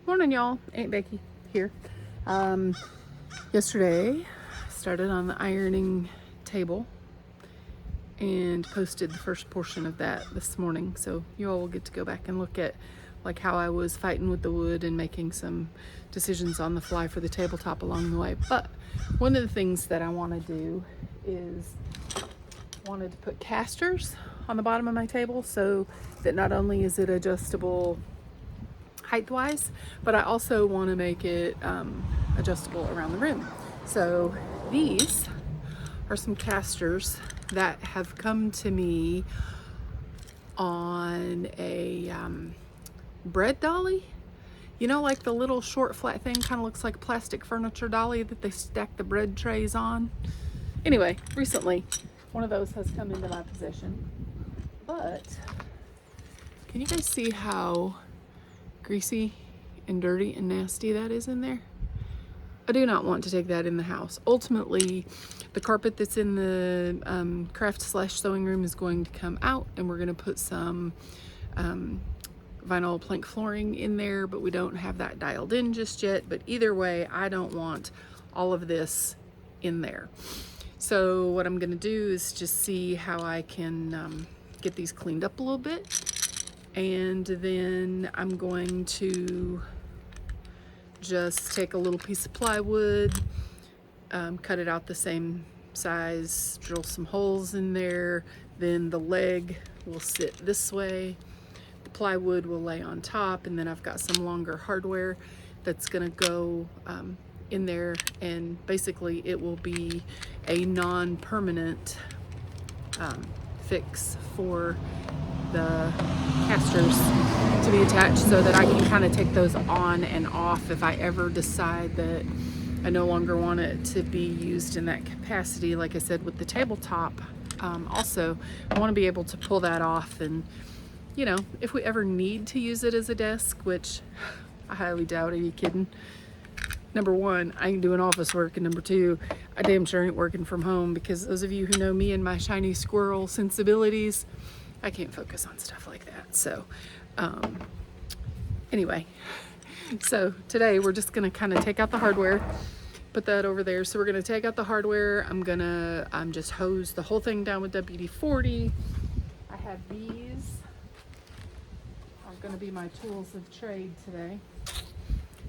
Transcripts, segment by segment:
Morning, y'all. Aunt Becky here. Yesterday, started on the ironing table and posted the first portion of that this morning. So you all will get to go back and look at like how I was fighting with the wood and making some decisions on the fly for the tabletop along the way. But one of the things that I want to do is wanted to put casters on the bottom of my table so that not only is it adjustable height-wise, but I also want to make it adjustable around the room. So these are some casters that have come to me on a bread dolly. You know, like the little short flat thing, kind of looks like a plastic furniture dolly that they stack the bread trays on. Anyway, recently one of those has come into my possession. But can you guys see how greasy and dirty and nasty that is in there? I do not want to take that in the house. Ultimately, the carpet that's in the craft/sewing room is going to come out, and we're going to put some vinyl plank flooring in there, but we don't have that dialed in just yet. But either way, I don't want all of this in there. So what I'm going to do is just see how I can get these cleaned up a little bit. And then I'm going to just take a little piece of plywood, cut it out the same size, drill some holes in there. Then the leg will sit this way. The plywood will lay on top, and then I've got some longer hardware that's gonna go in there, and basically it will be a non-permanent fix for the casters to be attached, so that I can kind of take those on and off if I ever decide that I no longer want it to be used in that capacity. Like I said, with the tabletop, also I want to be able to pull that off, and you know, if we ever need to use it as a desk, which I highly doubt. Are you kidding? Number one, I ain't doing office work, and number two, I damn sure ain't working from home, because those of you who know me and my shiny squirrel sensibilities, I can't focus on stuff like that. So anyway, so today we're just gonna kind of take out the hardware, put that over there. So we're gonna take out the hardware. I'm gonna just hose the whole thing down with WD-40. I have these are gonna be my tools of trade today.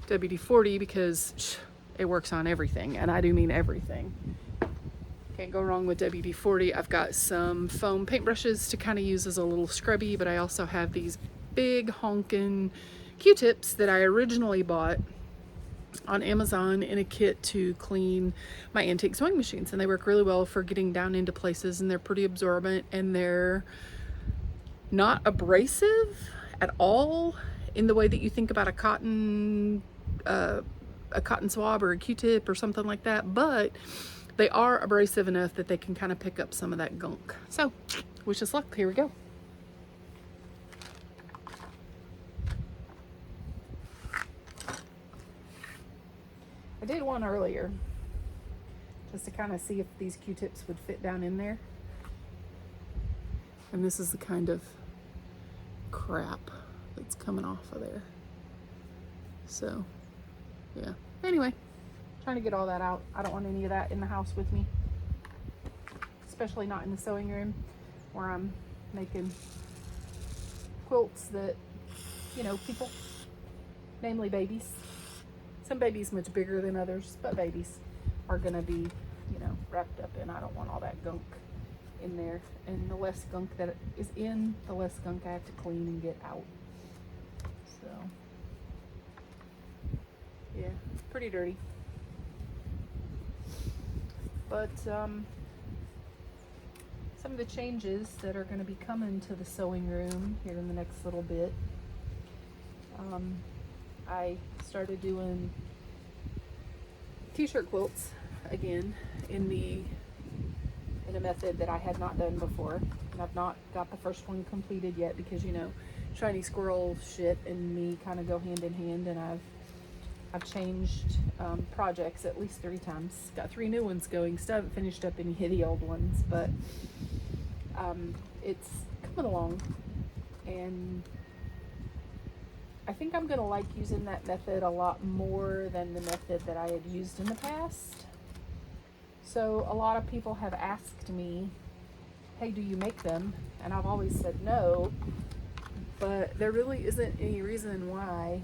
WD-40, because it works on everything, and I do mean everything. Can't go wrong with WD-40. I've got some foam paintbrushes to kind of use as a little scrubby, but I also have these big honkin' Q-tips that I originally bought on Amazon in a kit to clean my antique sewing machines, and they work really well for getting down into places, and they're pretty absorbent, and they're not abrasive at all in the way that you think about a cotton swab or a Q-tip or something like that, but they are abrasive enough that they can kind of pick up some of that gunk. So, wish us luck. Here we go. I did one earlier just to kind of see if these Q-tips would fit down in there. And this is the kind of crap that's coming off of there. So, yeah. Anyway, trying to get all that out. I don't want any of that in the house with me, especially not in the sewing room where I'm making quilts that, you know, people, namely babies. Some babies much bigger than others, but babies are gonna be, you know, wrapped up in. I don't want all that gunk in there, and the less gunk that is in, the less gunk I have to clean and get out. So yeah, it's pretty dirty. But some of the changes that are going to be coming to the sewing room here in the next little bit. I started doing t-shirt quilts again in a method that I had not done before. And I've not got the first one completed yet, because, you know, shiny squirrel shit and me kind of go hand in hand, and I've changed projects at least 3 times. Got 3 new ones going. Still haven't finished up any of the old ones, but it's coming along, and I think I'm gonna like using that method a lot more than the method that I had used in the past. So a lot of people have asked me, hey, do you make them? And I've always said no, but there really isn't any reason why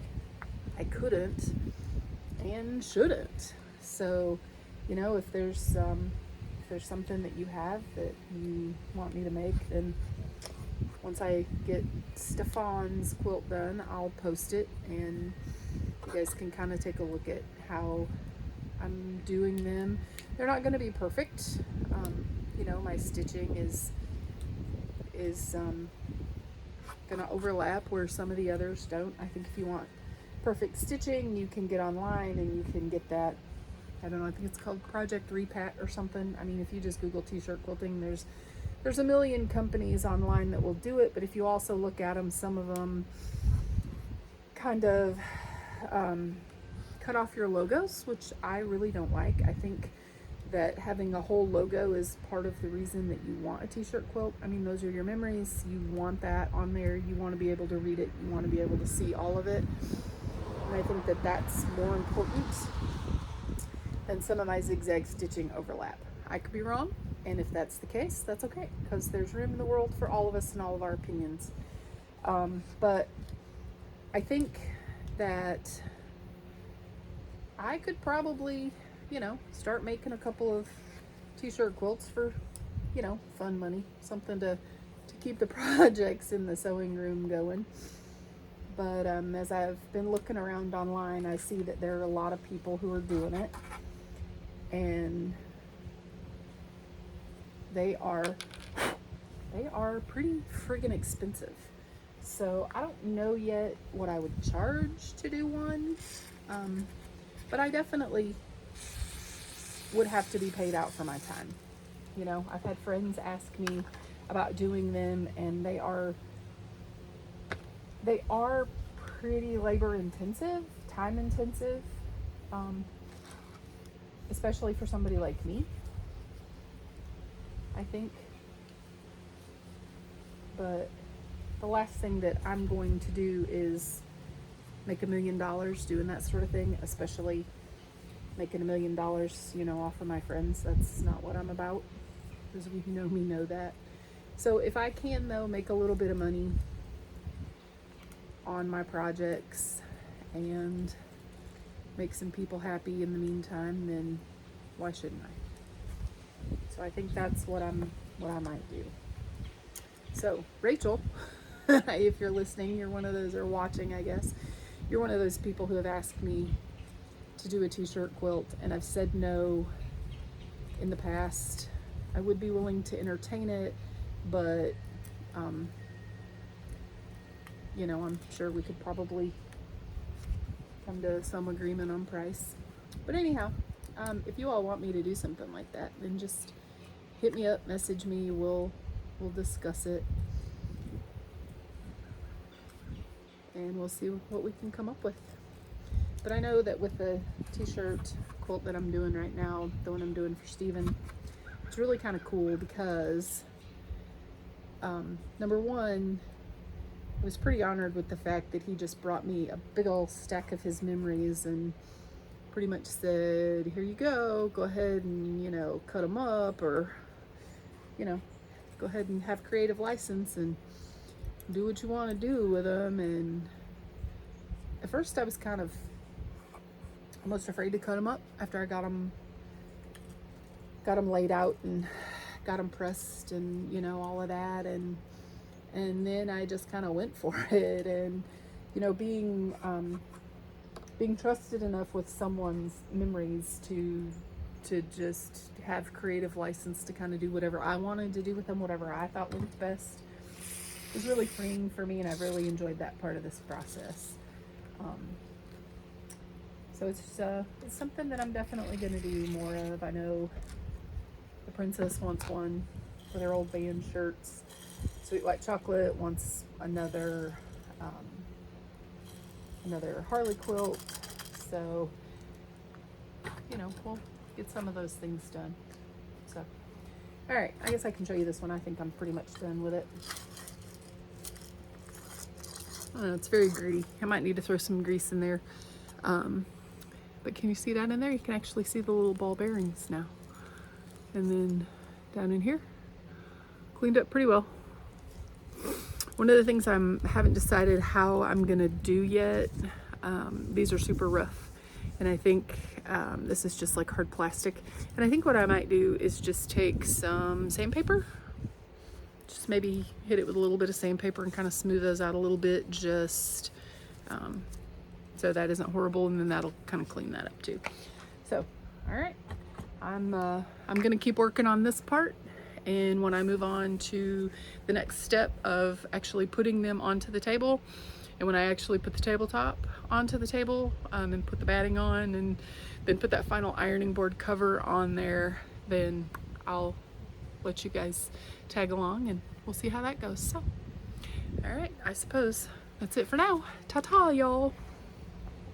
I couldn't and shouldn't. So, you know, if there's something that you have that you want me to make, then once I get Stefan's quilt done, I'll post it and you guys can kind of take a look at how I'm doing them. They're not going to be perfect. You know, my stitching is going to overlap where some of the others don't. I think if you want perfect stitching, you can get online and you can get that. I don't know, I think it's called Project Repat or something. I mean, if you just Google t-shirt quilting, there's a million companies online that will do it, but if you also look at them, some of them kind of cut off your logos, which I really don't like. I think that having a whole logo is part of the reason that you want a t-shirt quilt. I mean, those are your memories. You want that on there. You want to be able to read it. You want to be able to see all of it. And I think that that's more important than some of my zigzag stitching overlap. I could be wrong, and if that's the case, that's okay, because there's room in the world for all of us and all of our opinions. But I think that I could probably, you know, start making a couple of t-shirt quilts for, you know, fun money, something to keep the projects in the sewing room going. But as I've been looking around online, I see that there are a lot of people who are doing it, and they are pretty friggin' expensive. So I don't know yet what I would charge to do one, but I definitely would have to be paid out for my time. You know, I've had friends ask me about doing them, and they are pretty labor intensive, time intensive, especially for somebody like me, I think. But the last thing that I'm going to do is make $1 million doing that sort of thing, especially making $1 million, you know, off of my friends. That's not what I'm about. Those of you who know me know that. So if I can, though, make a little bit of money on my projects and make some people happy in the meantime, then why shouldn't I? So I think that's what I might do. So Rachel, if you're listening, you're one of those, or watching, I guess, you're one of those people who have asked me to do a t-shirt quilt, and I've said no in the past. I would be willing to entertain it, but you know, I'm sure we could probably come to some agreement on price. But anyhow, if you all want me to do something like that, then just hit me up, message me, we'll discuss it, and we'll see what we can come up with. But I know that with the t-shirt quilt that I'm doing right now, the one I'm doing for Steven, it's really kind of cool because number one, I was pretty honored with the fact that he just brought me a big old stack of his memories and pretty much said, here you go ahead and, you know, cut them up, or, you know, go ahead and have creative license and do what you want to do with them. And at first I was kind of almost afraid to cut them up after I got them laid out and got them pressed and, you know, all of that. And then I just kind of went for it. And, you know, being trusted enough with someone's memories to just have creative license to kind of do whatever I wanted to do with them, whatever I thought was best, was really freeing for me, and I've really enjoyed that part of this process. So it's something that I'm definitely going to do more of. I know the Princess wants one for their old band shirts. Sweet White Chocolate wants another Harley quilt. So, you know, we'll get some of those things done. So, all right, I guess I can show you this one. I think I'm pretty much done with it. I don't know, it's very gritty. I might need to throw some grease in there. But can you see that in there? You can actually see the little ball bearings now. And then down in here, cleaned up pretty well. One of the things I haven't decided how I'm gonna do yet, these are super rough. And I think this is just like hard plastic. And I think what I might do is just take some sandpaper, just maybe hit it with a little bit of sandpaper and kind of smooth those out a little bit, just so that isn't horrible, and then that'll kind of clean that up too. So, all right, I'm gonna keep working on this part, and when I move on to the next step of actually putting them onto the table, and when I actually put the tabletop onto the table and put the batting on, and then put that final ironing board cover on there, then I'll let you guys tag along and we'll see how that goes. So, all right, I suppose that's it for now. Ta-ta, y'all.